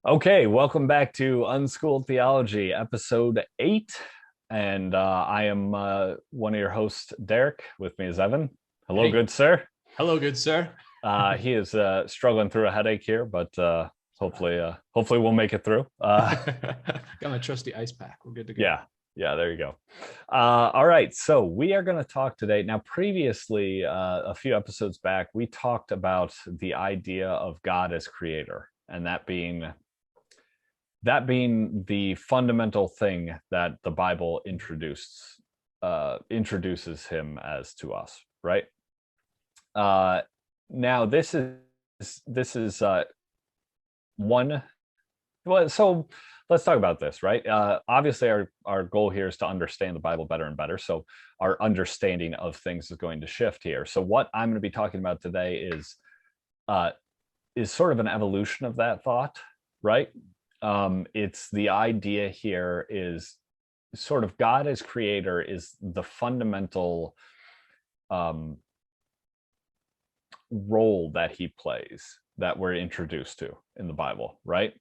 Okay, welcome back to Unschooled Theology, episode 8. And I am one of your hosts, Derick. With me is Evan. Hello, Hey, good sir. hello, good sir. He is struggling through a headache here, but hopefully we'll make it through. Got my trusty ice pack. We're good to go. Yeah, yeah, there you go. All right, so we are going to talk today. Now, previously, a few episodes back, we talked about the idea of God as creator, and that being the fundamental thing that the Bible introduces him as to us, right? Now this is one. Well, so let's talk about this, right? Obviously, our goal here is to understand the Bible better and better. So our understanding of things is going to shift here. So what I'm going to be talking about today is sort of an evolution of that thought, right? It's the idea here is sort of God as creator is the fundamental role that he plays that we're introduced to in the Bible, right?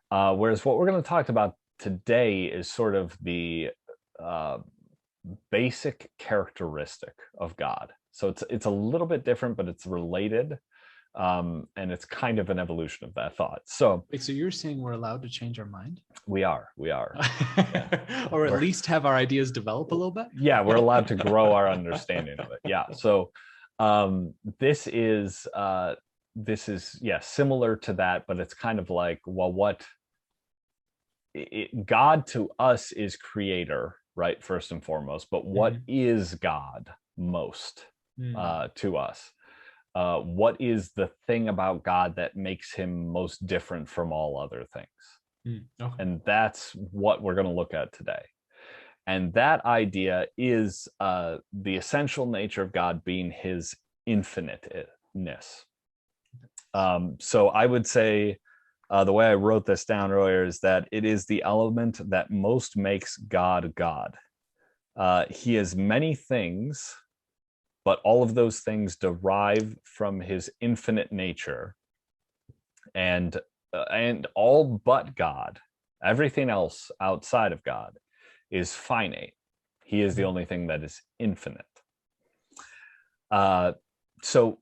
Whereas what we're going to talk about today is sort of the basic characteristic of God. So it's a little bit different, but it's related. And it's kind of an evolution of that thought. So Wait, so you're saying we're allowed to change our mind? we are. Yeah. Or at We're, least have our ideas develop a little bit? yeah, we're allowed to grow our understanding of it. Yeah. So this is yeah, similar to that, but it's kind of like, well, God to us is creator, right? First and foremost, but what is God most to us? What is the thing about God that makes him most different from all other things? Okay. And that's what we're going to look at today. And that idea is the essential nature of God being his infiniteness. So I would say the way I wrote this down earlier is that it is the element that most makes God God. He is many things, but all of those things derive from his infinite nature, and all but God, everything else outside of God, is finite. He is the only thing that is infinite. So,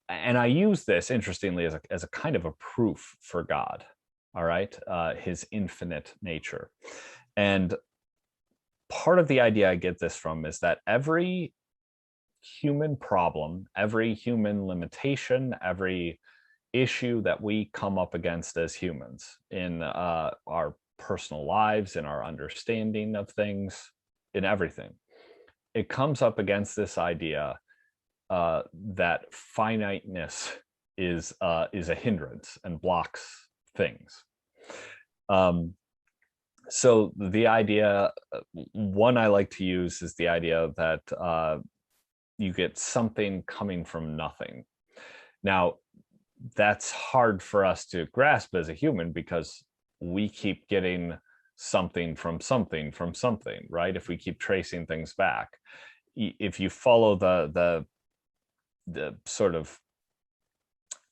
and I use this interestingly as a kind of a proof for God. All right, his infinite nature, and part of the idea I get this from is that every human problem, every human limitation, every issue that we come up against as humans in our personal lives, in our understanding of things, in everything, it comes up against this idea that finiteness is a hindrance and blocks things. So the idea, one I like to use is the idea that you get something coming from nothing. Now, that's hard for us to grasp as a human because we keep getting something from something from something, right? If we keep tracing things back, if you follow the sort of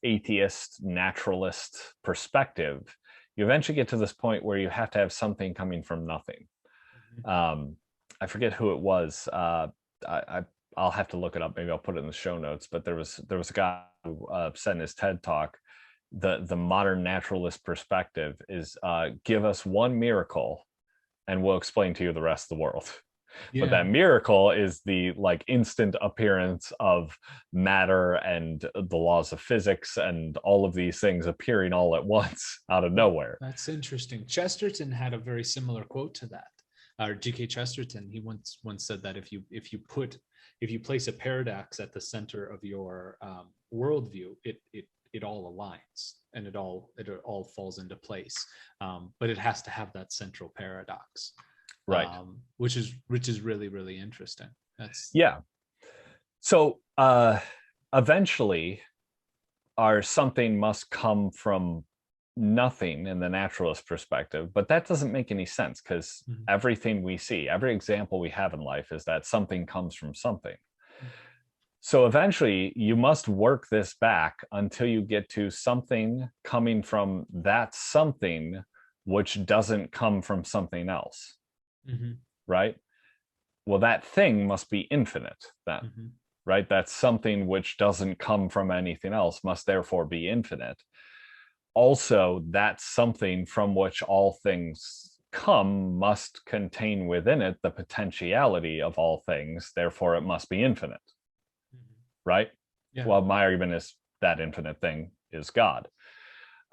atheist naturalist perspective, you eventually get to this point where you have to have something coming from nothing. I forget who it was. I'll have to look it up. Maybe I'll put it in the show notes. But there was a guy who said in his TED talk, the modern naturalist perspective is give us one miracle, and we'll explain to you the rest of the world. But that miracle is the like instant appearance of matter and the laws of physics and all of these things appearing all at once out of nowhere. That's interesting. Chesterton had a very similar quote to that. G.K. Chesterton, he once said that if you place a paradox at the center of your worldview, it all aligns and it all falls into place. But it has to have that central paradox, right? Which is really, really interesting. Yeah. So eventually, our something must come from nothing in the naturalist perspective, but that doesn't make any sense because everything we see, every example we have in life is that something comes from something. So eventually you must work this back until you get to something coming from that something which doesn't come from something else, right? Well, that thing must be infinite then, right? That something which doesn't come from anything else must therefore be infinite. Also, that something from which all things come must contain within it the potentiality of all things, therefore it must be infinite. Right? Yeah. Well, my argument is that infinite thing is God.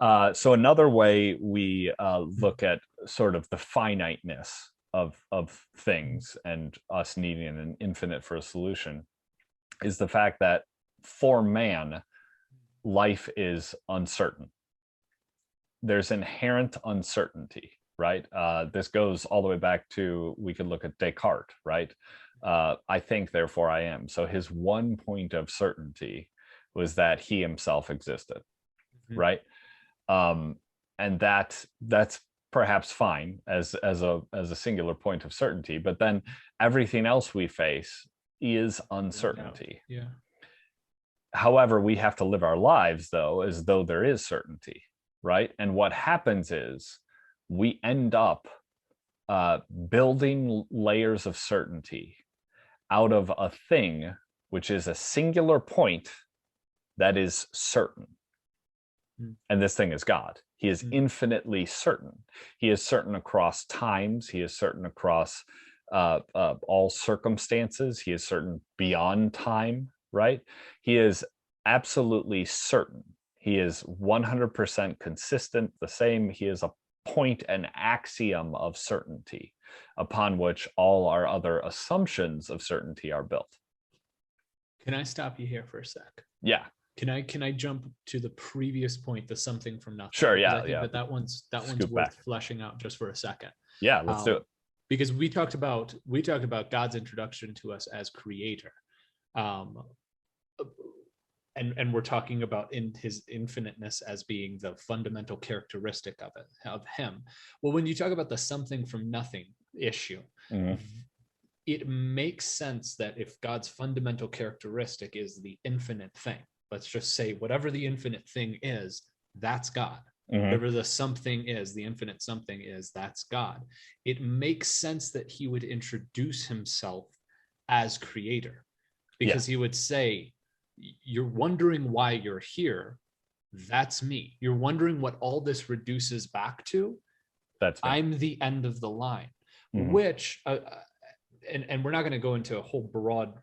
So another way we look at sort of the finiteness of things and us needing an infinite for a solution is the fact that for man, life is uncertain. There's inherent uncertainty, right? This goes all the way back to, we could look at Descartes, right? I think, therefore I am. So his one point of certainty was that he himself existed, right? And that's perhaps fine as a singular point of certainty, but then everything else we face is uncertainty. Yeah. However, we have to live our lives, though, as though there is certainty, right? And what happens is we end up building layers of certainty out of a thing which is a singular point that is certain. And this thing is God. He is infinitely certain. He is certain across times. He is certain across all circumstances. He is certain beyond time, right? He is absolutely certain. He is 100% consistent, the same. He is a point, an axiom of certainty upon which all our other assumptions of certainty are built. Can I stop you here for a sec? Yeah. Can I jump to the previous point, the something from nothing? Sure. Because Yeah. I think that one's worth fleshing out just for a second. Yeah, let's do it. Because we talked about God's introduction to us as creator. And we're talking about in his infiniteness as being the fundamental characteristic of him. Well, when you talk about the something from nothing issue, it makes sense that if God's fundamental characteristic is the infinite thing, let's just say whatever the infinite thing is, that's God. Whatever the something is, the infinite something is, that's God. It makes sense that he would introduce himself as creator, because he would say, you're wondering why you're here. That's me. You're wondering what all this reduces back to. That's me. I'm the end of the line, which, and we're not going to go into a whole broad,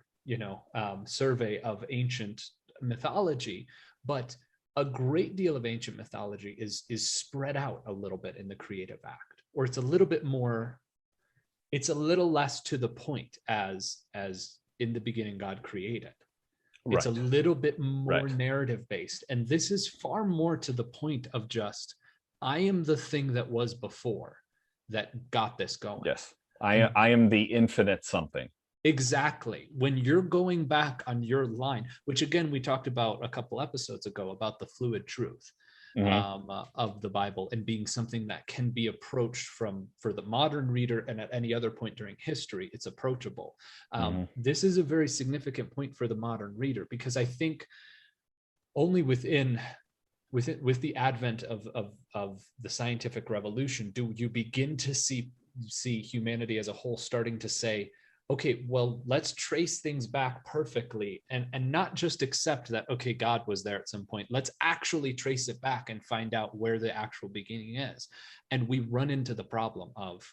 survey of ancient mythology, but a great deal of ancient mythology is spread out a little bit in the creative act, or it's a little less to the point as in the beginning God created. It's a little bit more narrative based. And this is far more to the point of just, I am the thing that was before that got this going. Yes. I am the infinite something. Exactly. When you're going back on your line, which again, we talked about a couple episodes ago about the fluid truth of the Bible, and being something that can be approached for the modern reader, and at any other point during history, it's approachable. This is a very significant point for the modern reader, because I think only with the advent of the scientific revolution do you begin to see humanity as a whole starting to say, okay, well, let's trace things back perfectly, and not just accept that, okay, God was there at some point. Let's actually trace it back and find out where the actual beginning is. And we run into the problem of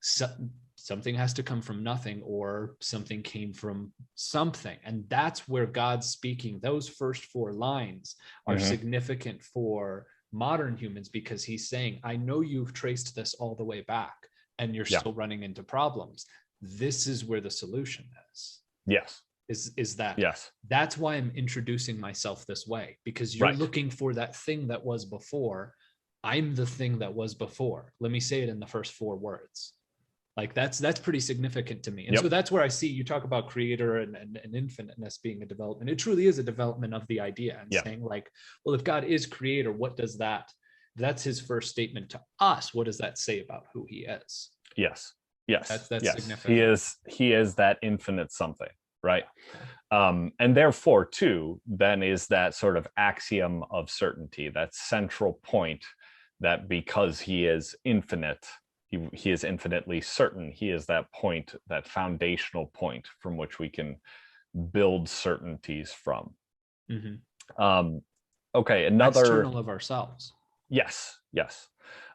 something has to come from nothing, or something came from something. And that's where God's speaking. Those first 4 lines are significant for modern humans, because he's saying, I know you've traced this all the way back and you're still running into problems. This is where the solution is. Yes. Is that? Yes. That's why I'm introducing myself this way, because you're looking for that thing that was before. I'm the thing that was before. Let me say it in the first 4 words. Like that's pretty significant to me. And so that's where I see you talk about creator and infiniteness being a development. It truly is a development of the idea, and saying like, well, if God is creator, what does that's his first statement to us. What does that say about who he is? Yes. Yes. That's yes. significant. He is that infinite something. right? And therefore, too, then is that sort of axiom of certainty, that central point that because he is infinite, he is infinitely certain. He is that point, that foundational point from which we can build certainties from. Okay, another external of ourselves. Yes, yes.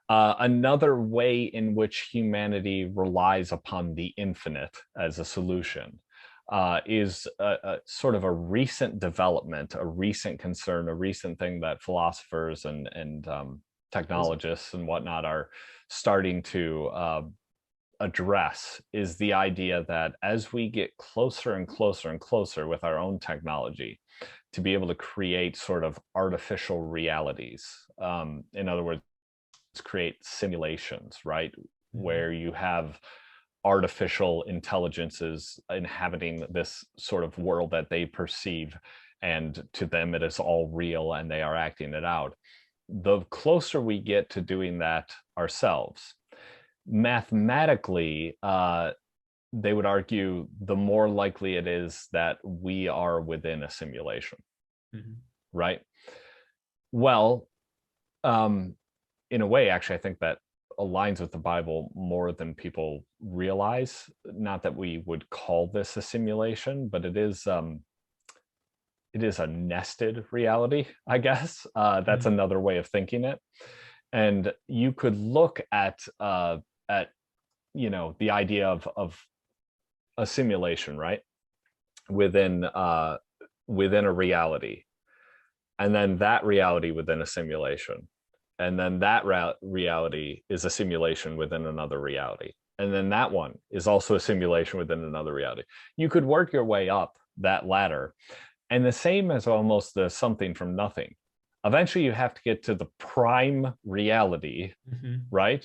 Another way in which humanity relies upon the infinite as a solution is a sort of a recent development, a recent concern, a recent thing that philosophers and technologists and whatnot are starting to address, is the idea that as we get closer and closer and closer with our own technology to be able to create sort of artificial realities, in other words, create simulations, right? Where you have artificial intelligences inhabiting this sort of world that they perceive, and to them it is all real and they are acting it out. The closer we get to doing that ourselves, mathematically, they would argue the more likely it is that we are within a simulation, right? Well, in a way, actually, I think that aligns with the Bible more than people realize. Not that we would call this a simulation, but it is a nested reality, I guess. That's another way of thinking it. And you could look at the idea of a simulation, right, within a reality, and then that reality within a simulation, and then that reality is a simulation within another reality, and then that one is also a simulation within another reality. You could work your way up that ladder, and the same as almost the something from nothing. Eventually you have to get to the prime reality, right?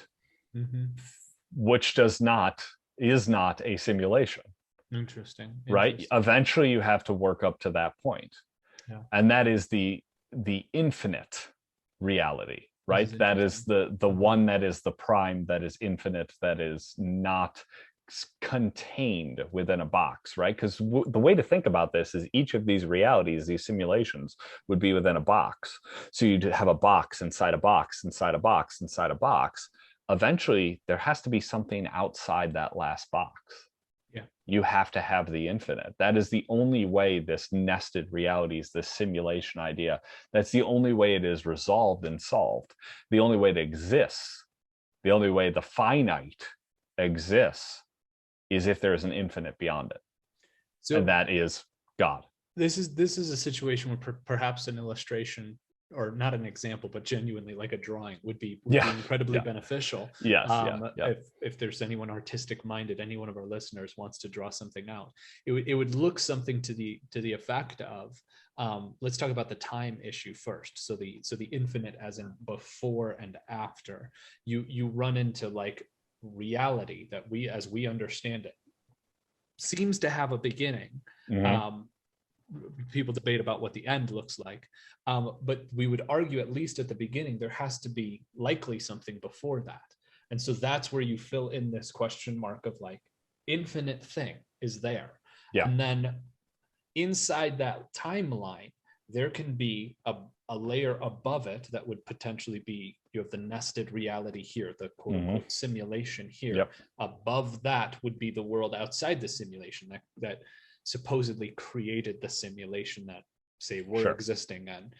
Which is not a simulation. Right? Eventually you have to work up to that point. And that is the infinite reality, right? That is the one that is the prime, that is infinite, that is not contained within a box, right? Because the way to think about this is each of these realities, these simulations, would be within a box. So you'd have a box inside a box inside a box inside a box. Eventually there has to be something outside that last box. You have to have the infinite. That is the only way this nested realities, this simulation idea, that's the only way it is resolved and solved. The only way it exists, the only way the finite exists, is if there is an infinite beyond it. So, and that is God. This is a situation where perhaps an illustration, or not an example, but genuinely like a drawing would be incredibly beneficial. If there's anyone artistic minded, any one of our listeners wants to draw something out, it would look something to the effect of, let's talk about the time issue first. So the infinite as in before and after. You run into like reality that we, as we understand it, seems to have a beginning. People debate about what the end looks like, but we would argue, at least at the beginning, there has to be likely something before that. And so that's where you fill in this question mark of like, infinite thing is there. And then inside that timeline, there can be a layer above it that would potentially be, you have the nested reality here, the quote unquote simulation here. Above that would be the world outside the simulation that supposedly created the simulation that, say, we're existing in.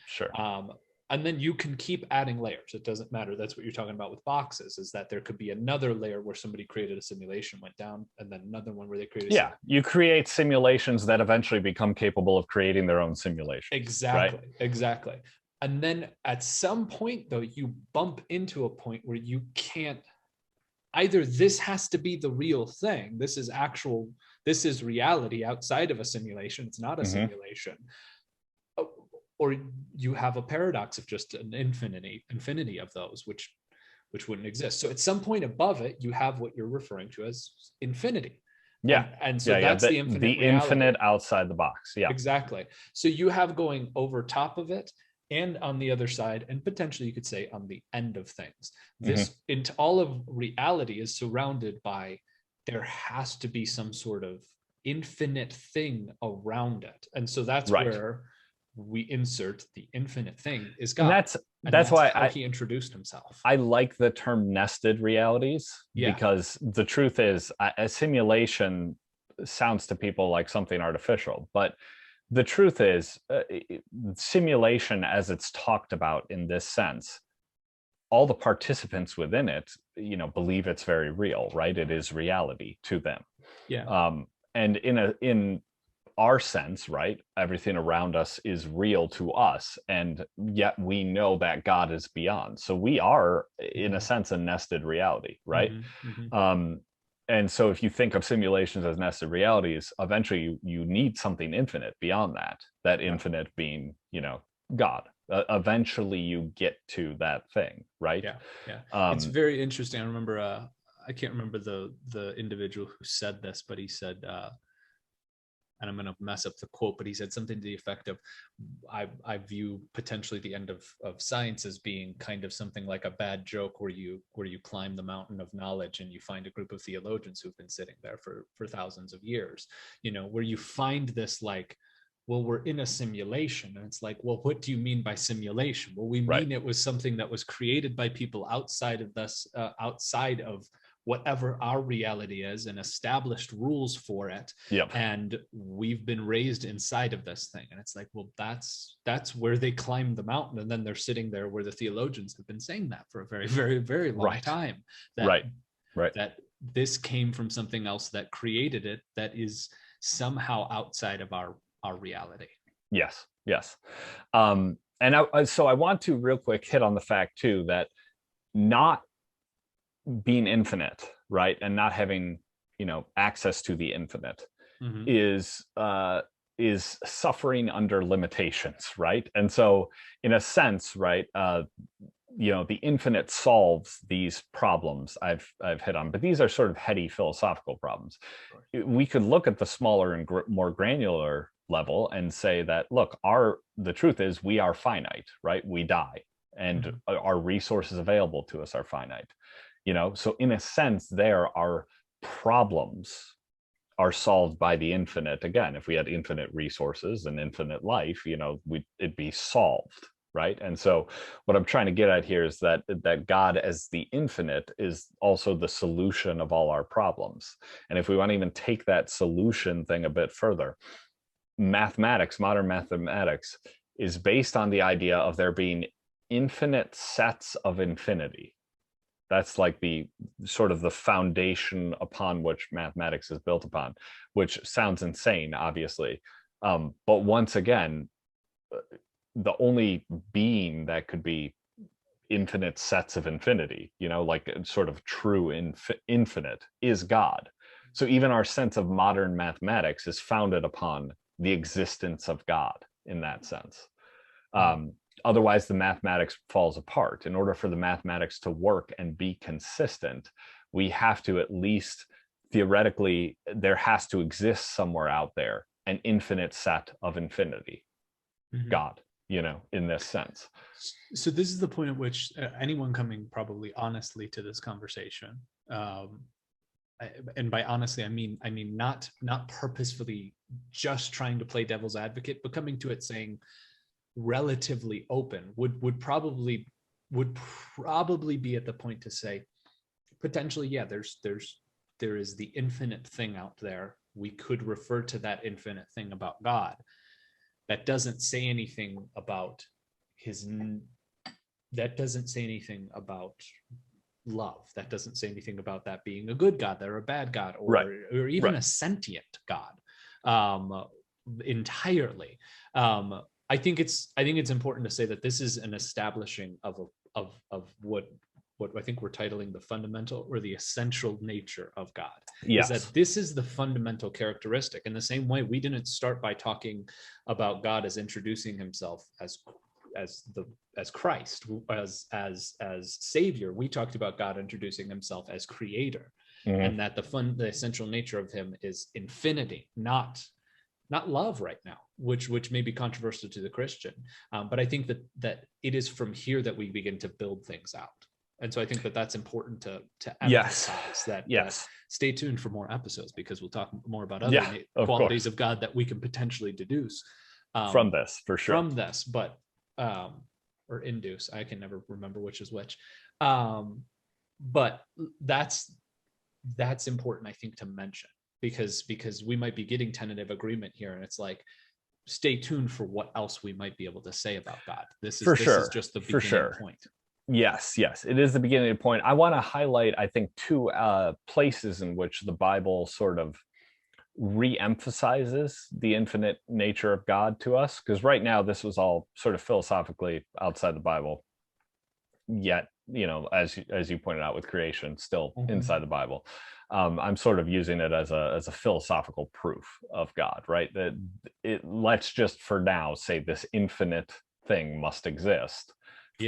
And then you can keep adding layers. It doesn't matter. That's what you're talking about with boxes, is that there could be another layer where somebody created a simulation, went down, and then another one where they created you create simulations that eventually become capable of creating their own simulation. Exactly. And then at some point, though, you bump into a point where you can't, either this has to be the real thing, this is reality outside of a simulation, it's not a simulation, or you have a paradox of just an infinity of those, which wouldn't exist. So at some point above it, you have what you're referring to as infinity. And so that's the infinite reality. Infinite outside the box. Exactly. So you have going over top of it and on the other side, and potentially you could say on the end of things. This, into all of reality, is surrounded by, there has to be some sort of infinite thing around it. And so that's Right. where we insert the infinite thing is And God. that's why how he introduced himself. I like the term nested realities, Yeah. because the truth is a simulation sounds to people like something artificial, but the truth is simulation, as it's talked about in this sense, all the participants within it, believe it's very real, right? It is reality to them. Yeah. And in our sense, right, everything around us is real to us, and yet we know that God is beyond. So we are, in a sense, a nested reality, right? And so if you think of simulations as nested realities, eventually you need something infinite beyond that infinite being, God. Eventually you get to that thing, right? It's very interesting. I remember I can't remember the individual who said this, but he said and I'm going to mess up the quote, but he said something to the effect of, I view potentially the end of science as being kind of something like a bad joke where you climb the mountain of knowledge and you find a group of theologians who've been sitting there for thousands of years, where you find this like, well, we're in a simulation. And it's like, well, what do you mean by simulation? Well, we mean it was something that was created by people outside of this, outside of whatever our reality is, and established rules for it. Yep. And we've been raised inside of this thing. And it's like, well, that's where they climbed the mountain. And then they're sitting there where the theologians have been saying that for a very, very, very long time. That this came from something else that created it, that is somehow outside of our reality. Yes. And so I want to real quick hit on the fact too, that not being infinite, right, and not having access to the infinite is suffering under limitations, right? And so in a sense, right, the infinite solves these problems I've hit on, but these are sort of heady philosophical problems. We could look at the smaller and more granular level and say that, look, the truth is we are finite, right? We die, and our resources available to us are finite. So in a sense, there are problems are solved by the infinite. Again, if we had infinite resources and infinite life, it'd be solved, right? And so what I'm trying to get at here is that God as the infinite is also the solution of all our problems. And if we want to even take that solution thing a bit further, mathematics, modern mathematics, is based on the idea of there being infinite sets of infinity. That's like the sort of the foundation upon which mathematics is built upon, which sounds insane, obviously. But once again, the only being that could be infinite sets of infinity, like sort of true infinite, is God. So even our sense of modern mathematics is founded upon the existence of God in that sense. Otherwise, the mathematics falls apart. In order for the mathematics to work and be consistent, we have to, at least theoretically, there has to exist somewhere out there an infinite set of infinity, God, in this sense. So this is the point at which anyone coming probably honestly to this conversation, and by honestly, I mean not purposefully just trying to play devil's advocate, but coming to it saying, relatively open, would probably be at the point to say, potentially, yeah, there is the infinite thing out there. We could refer to that infinite thing about God. That doesn't say anything about that doesn't say anything about love. That doesn't say anything about that being a good God or a bad God, or even a sentient God, entirely. I think it's important to say that this is an establishing of what I think we're titling the fundamental or the essential nature of God. Yes. Is that this is the fundamental characteristic. In the same way, we didn't start by talking about God as introducing himself as Christ, as Savior. We talked about God introducing himself as Creator, and that the essential nature of him is infinity, not love right now, which may be controversial to the Christian. But I think that it is from here that we begin to build things out. And so I think that that's important to Yes. emphasize that. Yes. Stay tuned for more episodes, because we'll talk more about other Yeah, of qualities course. of God that we can potentially deduce From this, for sure. from this, but or induce. I can never remember which is which. But that's important, I think, to mention, because we might be getting tentative agreement here, and it's like, stay tuned for what else we might be able to say about God. This is just the beginning point. Yes, it is the beginning point. I want to highlight, I think, two places in which the Bible sort of re-emphasizes the infinite nature of God to us, because right now this was all sort of philosophically outside the Bible, yet, you know, as you pointed out with creation, still inside the Bible. I'm sort of using it as a philosophical proof of God, right? That let's just for now say this infinite thing must exist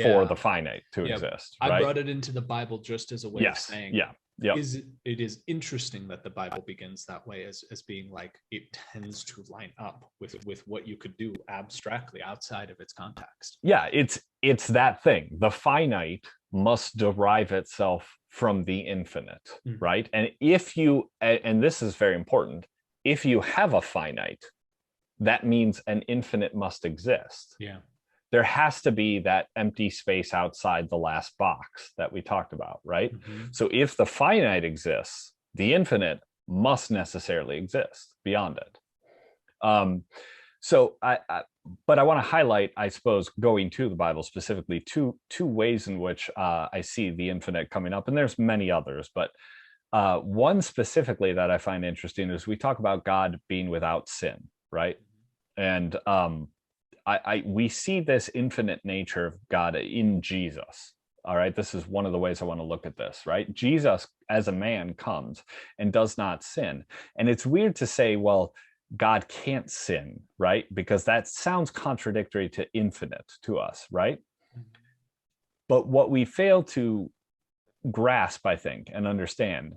for the finite to exist. Right? I brought it into the Bible just as a way of saying, Yep. It is interesting that the Bible begins that way, as being like, it tends to line up with what you could do abstractly outside of its context. Yeah, it's that thing. The finite must derive itself from the infinite, right? And if you, and this is very important, if you have a finite, that means an infinite must exist. Yeah. There has to be that empty space outside the last box that we talked about, right? So if the finite exists, the infinite must necessarily exist beyond it. But I want to highlight, I suppose, going to the Bible specifically, two ways in which I see the infinite coming up, and there's many others, but one specifically that I find interesting is we talk about God being without sin, right? And we see this infinite nature of God in Jesus. All right, this is one of the ways I want to look at this, right? Jesus as a man comes and does not sin. And it's weird to say, well, God can't sin, right? Because that sounds contradictory to infinite to us, right? But what we fail to grasp, I think, and understand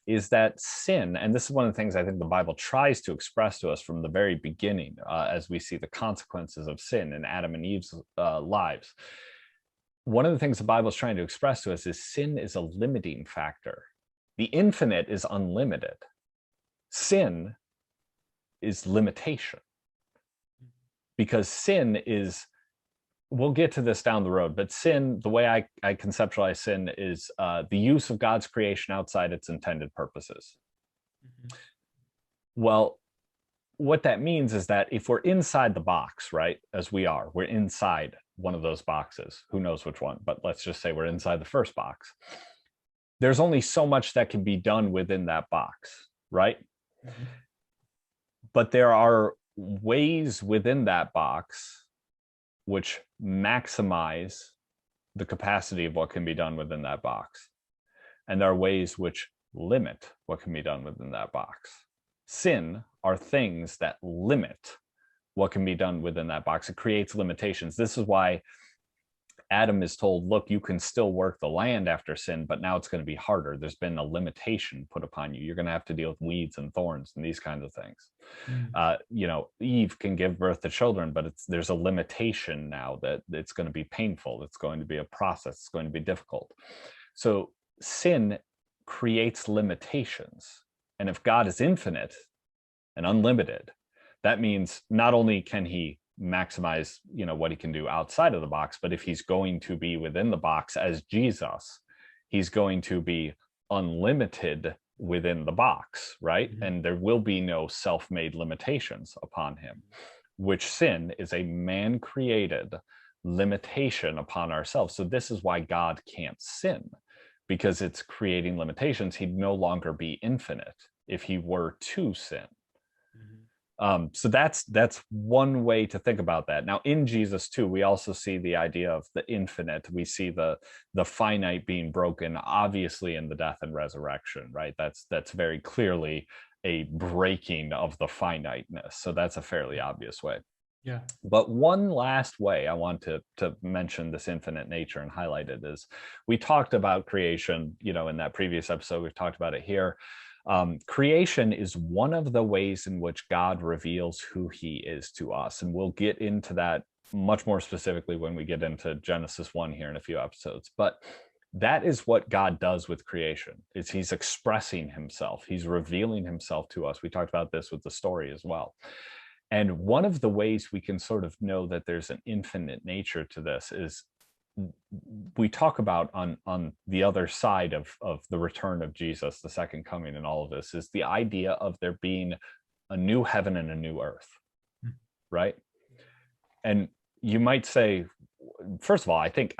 is that sin, and this is one of the things I think the Bible tries to express to us from the very beginning, as we see the consequences of sin in Adam and Eve's lives. One of the things the Bible is trying to express to us is sin is a limiting factor. The infinite is unlimited. Sin is limitation. Because sin is, we'll get to this down the road, but sin, the way I conceptualize sin is the use of God's creation outside its intended purposes. Well, what that means is that if we're inside the box, right, as we are, we're inside one of those boxes, who knows which one, but let's just say we're inside the first box. There's only so much that can be done within that box, right? But there are ways within that box which maximize the capacity of what can be done within that box. And there are ways which limit what can be done within that box. Sin are things that limit what can be done within that box. It creates limitations. This is why Adam is told, look, you can still work the land after sin, but now it's going to be harder. There's been a limitation put upon you. You're going to have to deal with weeds and thorns and these kinds of things. You know, Eve can give birth to children, but there's a limitation now that it's going to be painful. It's going to be a process. It's going to be difficult. So sin creates limitations. And if God is infinite and unlimited, that means not only can he maximize, you know, what he can do outside of the box, but if he's going to be within the box as Jesus, he's going to be unlimited within the box, right? And there will be no self-made limitations upon him, which sin is a man-created limitation upon ourselves. So this is why God can't sin, because it's creating limitations. He'd no longer be infinite if he were to sin. So that's one way to think about that. Now, in Jesus too, we also see the idea of the infinite. We see the finite being broken, obviously, in the death and resurrection, right? That's very clearly a breaking of the finiteness. So that's a fairly obvious way. Yeah. But one last way I want to mention this infinite nature and highlight it is, we talked about creation, you know, in that previous episode. We've talked about it here. Creation is one of the ways in which God reveals who he is to us. And we'll get into that much more specifically when we get into Genesis 1 here in a few episodes. But That is what God does with creation. Is he's expressing himself. He's revealing himself to us. We talked about this with the story as well. And one of the ways we can sort of know that there's an infinite nature to this is we talk about on the other side of the return of Jesus, the second coming, and all of this is the idea of there being a new heaven and a new earth, right? And you might say, first of all, I think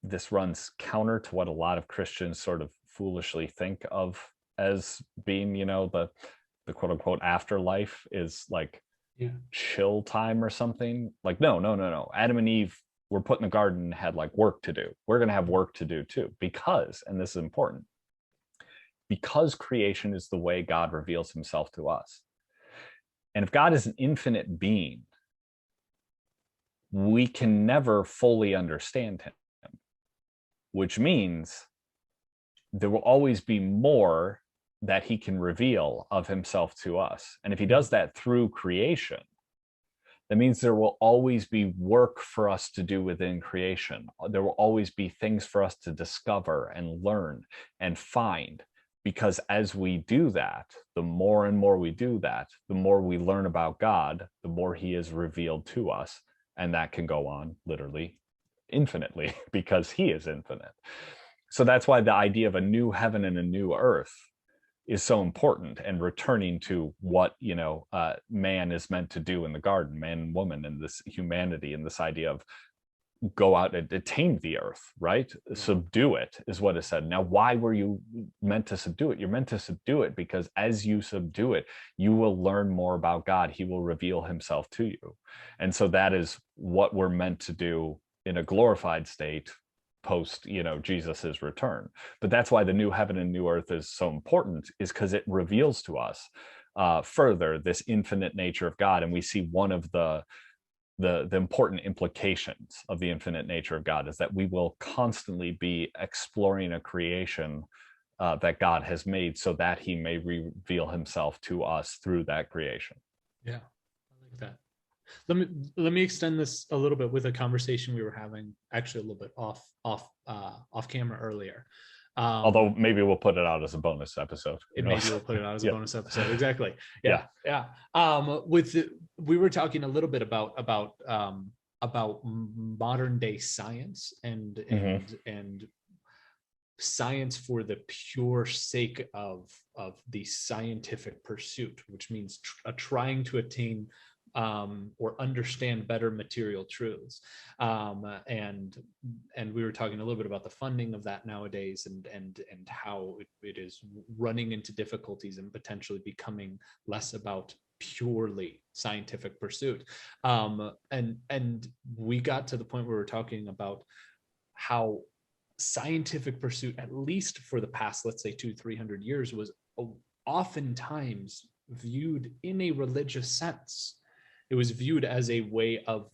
this runs counter to what a lot of Christians sort of foolishly think of as being, the quote unquote afterlife is like chill time or something. Like, no. Adam and Eve were put in the garden and had like work to do. We're going to have work to do too, because, and this is important, because creation is the way God reveals himself to us. And if God is an infinite being, we can never fully understand him, which means there will always be more that he can reveal of himself to us. And if he does that through creation, that means there will always be work for us to do within creation. There will always be things for us to discover and learn and find, because as we do that, the more and more we do that, the more we learn about God, the more he is revealed to us. And that can go on literally infinitely because he is infinite. So that's why the idea of a new heaven and a new earth is so important, and returning to what man is meant to do in the garden, man and woman, and this humanity, and this idea of go out and attain the earth, right? Subdue it is what is said. Now, why were you meant to subdue it? You're meant to subdue it because as you subdue it, you will learn more about God. He will reveal himself to you. And so that is what we're meant to do in a glorified state post Jesus's return. But that's why the new heaven and new earth is so important, is because it reveals to us further this infinite nature of God. And we see one of the important implications of the infinite nature of God is that we will constantly be exploring a creation that God has made, so that he may reveal himself to us through that creation. Yeah, I like that. Let me extend this a little bit with a conversation we were having, actually a little bit off camera earlier. Although maybe we'll put it out as a bonus episode. Maybe we'll put it out as a bonus episode. Exactly. Yeah. We were talking a little bit about modern day science and science for the pure sake of the scientific pursuit, which means trying to attain or understand better material truths, and we were talking a little bit about the funding of that nowadays, and how it is running into difficulties and potentially becoming less about purely scientific pursuit. And we got to the point where we're talking about how scientific pursuit, at least for the past, let's say 200-300 years, was oftentimes viewed in a religious sense. It was viewed as a way of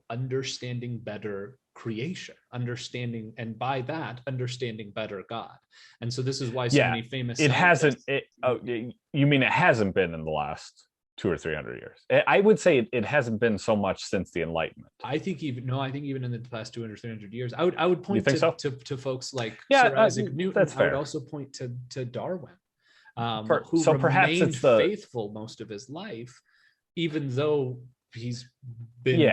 understanding better creation, understanding, and by that understanding better God. And so this is why so many famous you mean it hasn't been in the last 200 or 300 years? I would say it hasn't been so much since the Enlightenment. I think even in the past 200 300 years, I would point to folks like Sir Isaac Newton. That's fair. I would also point to Darwin, who remained faithful most of his life, even though he's been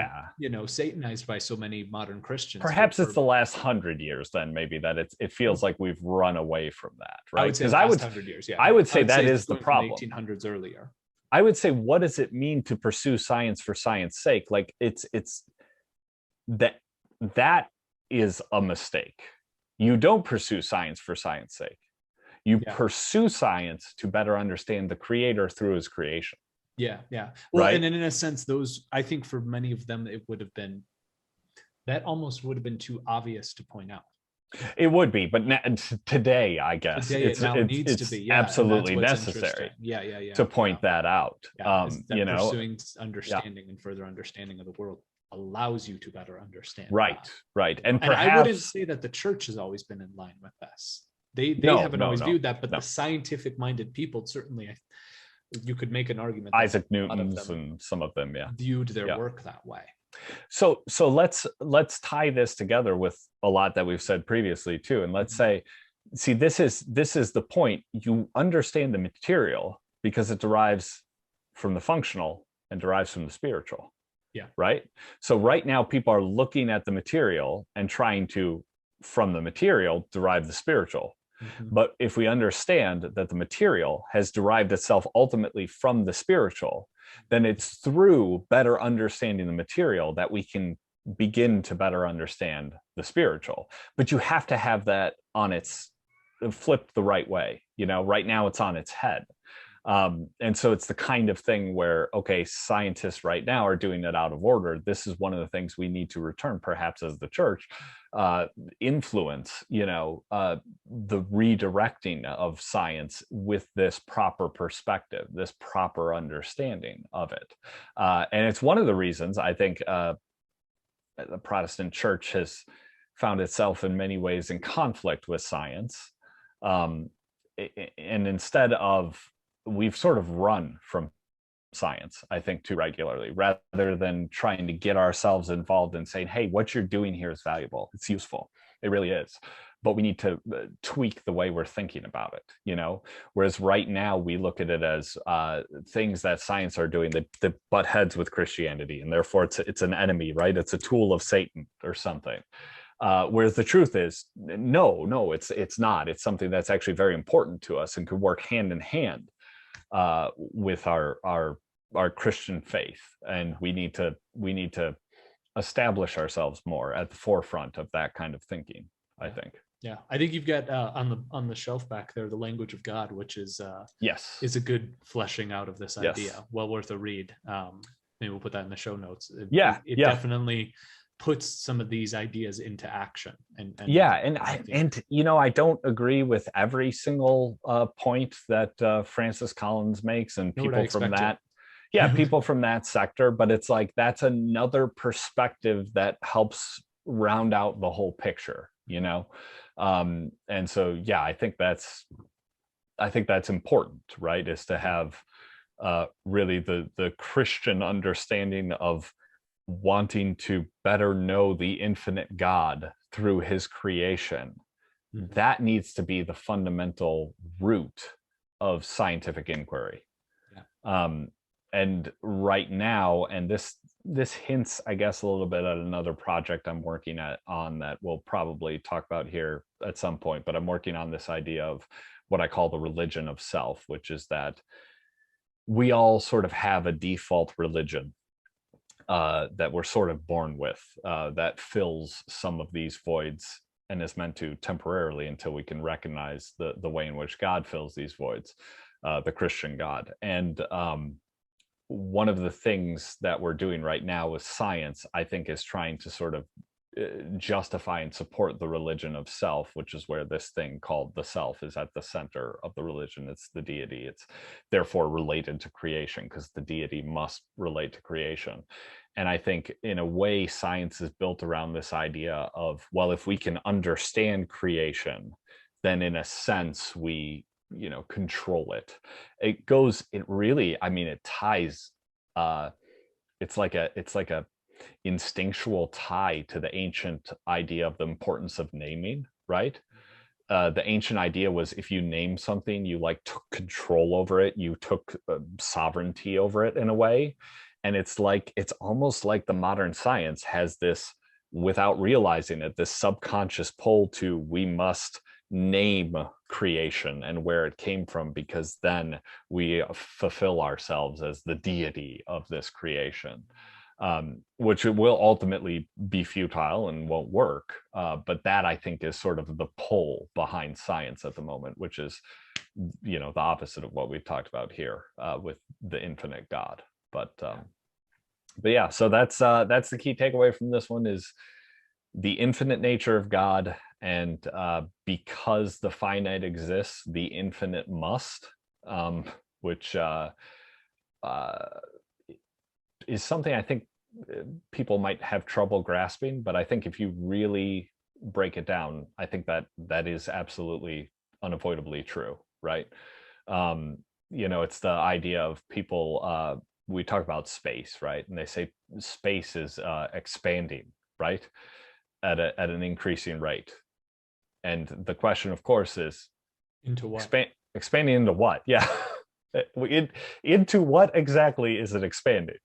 satanized by so many modern Christians. Perhaps it's the last 100 years then, maybe, that it feels like we've run away from that, right? Because I would say 100 years. Yeah, I would say that is the problem. 1800s earlier. I would say, what does it mean to pursue science for science sake? Like it's that is a mistake. You don't pursue science for science sake. You pursue science to better understand the creator through his creation. Yeah. Well, right? And in a sense, I think for many of them, it would have been, that almost would have been too obvious to point out. It would be, but today, I guess it needs to be absolutely necessary. To point that out. Pursuing understanding and further understanding of the world allows you to better understand. Right. And perhaps, I wouldn't say that the church has always been in line with this. They haven't always viewed that, but the scientific-minded people certainly. You could make an argument that Isaac Newton's and some of them, viewed their work that way. So let's tie this together with a lot that we've said previously too, and let's say, see, this is the point. You understand the material because it derives from the functional and derives from the spiritual. Yeah. Right. So right now people are looking at the material and trying to, from the material, derive the spiritual. Mm-hmm. But if we understand that the material has derived itself ultimately from the spiritual, then it's through better understanding the material that we can begin to better understand the spiritual. But you have to have that on its flipped the right way. Right now it's on its head. And so it's the kind of thing where, okay, scientists right now are doing it out of order. This is one of the things we need to return, perhaps as the church, influence, the redirecting of science with this proper perspective, this proper understanding of it. And it's one of the reasons I think the Protestant church has found itself in many ways in conflict with science. And instead of, we've sort of run from science, I think, too regularly, rather than trying to get ourselves involved and saying, hey, what you're doing here is valuable. It's useful. It really is. But we need to tweak the way we're thinking about it, Whereas right now we look at it as things that science are doing that butt heads with Christianity, and therefore it's an enemy, right? It's a tool of Satan or something. Whereas the truth is, no, it's not. It's something that's actually very important to us and could work hand in hand with our Christian faith, and we need to establish ourselves more at the forefront of that kind of thinking. I think. Yeah, I think you've got on the shelf back there, The Language of God, which is yes, is a good fleshing out of this idea. Yes. Well worth a read. Maybe we'll put that in the show notes. It definitely puts some of these ideas into action. And I don't agree with every single point that Francis Collins makes, and people from that. People from that sector, but it's like that's another perspective that helps round out the whole picture, and so I think that's important, right? Is to have really the Christian understanding of wanting to better know the infinite God through his creation. That needs to be the fundamental root of scientific inquiry. And right now, and this hints, I guess, a little bit at another project I'm working on that we'll probably talk about here at some point, but I'm working on this idea of what I call the religion of self, which is that we all sort of have a default religion that we're sort of born with, that fills some of these voids and is meant to temporarily until we can recognize the way in which God fills these voids, the Christian God. And one of the things that we're doing right now with science, I think, is trying to sort of justify and support the religion of self, which is where this thing called the self is at the center of the religion. It's the deity. It's therefore related to creation because the deity must relate to creation. And I think in a way, science is built around this idea of, well, if we can understand creation, then in a sense, we control it. It ties, it's like a instinctual tie to the ancient idea of the importance of naming, right? The ancient idea was if you name something, you took control over it, you took sovereignty over it in a way. And it's almost like the modern science has this, without realizing it, this subconscious pull to, we must name creation and where it came from, because then we fulfill ourselves as the deity of this creation, which will ultimately be futile and won't work. But that, I think, is sort of the pull behind science at the moment, which is, the opposite of what we've talked about here with the infinite God. But yeah, so that's the key takeaway from this one, is the infinite nature of God. And because the finite exists, the infinite must, which is something I think people might have trouble grasping. But I think if you really break it down, I think that is absolutely unavoidably true, right? It's the idea of people we talk about space, right? And they say space is expanding, right, at an increasing rate. And the question, of course, is Into what? expanding into what? Yeah. Into what exactly is it expanding?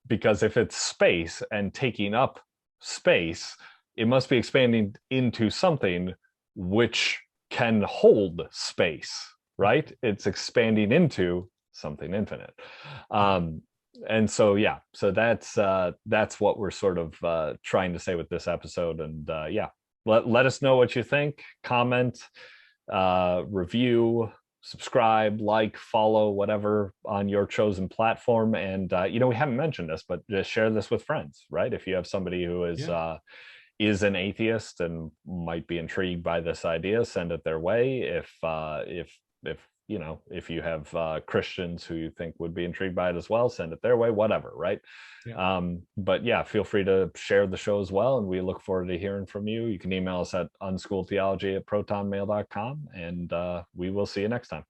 Because if it's space and taking up space, it must be expanding into something which can hold space, right? It's expanding into something infinite. And so yeah, so that's what we're sort of trying to say with this episode. And yeah, let us know what you think. Comment, review, subscribe, like, follow, whatever on your chosen platform. And we haven't mentioned this, but just share this with friends, right? If you have somebody who is an atheist and might be intrigued by this idea, send it their way. If you have Christians who you think would be intrigued by it as well, send it their way, whatever, right? Yeah. But yeah, feel free to share the show as well, and we look forward to hearing from you. You can email us at unschooltheology@protonmail.com, and we will see you next time.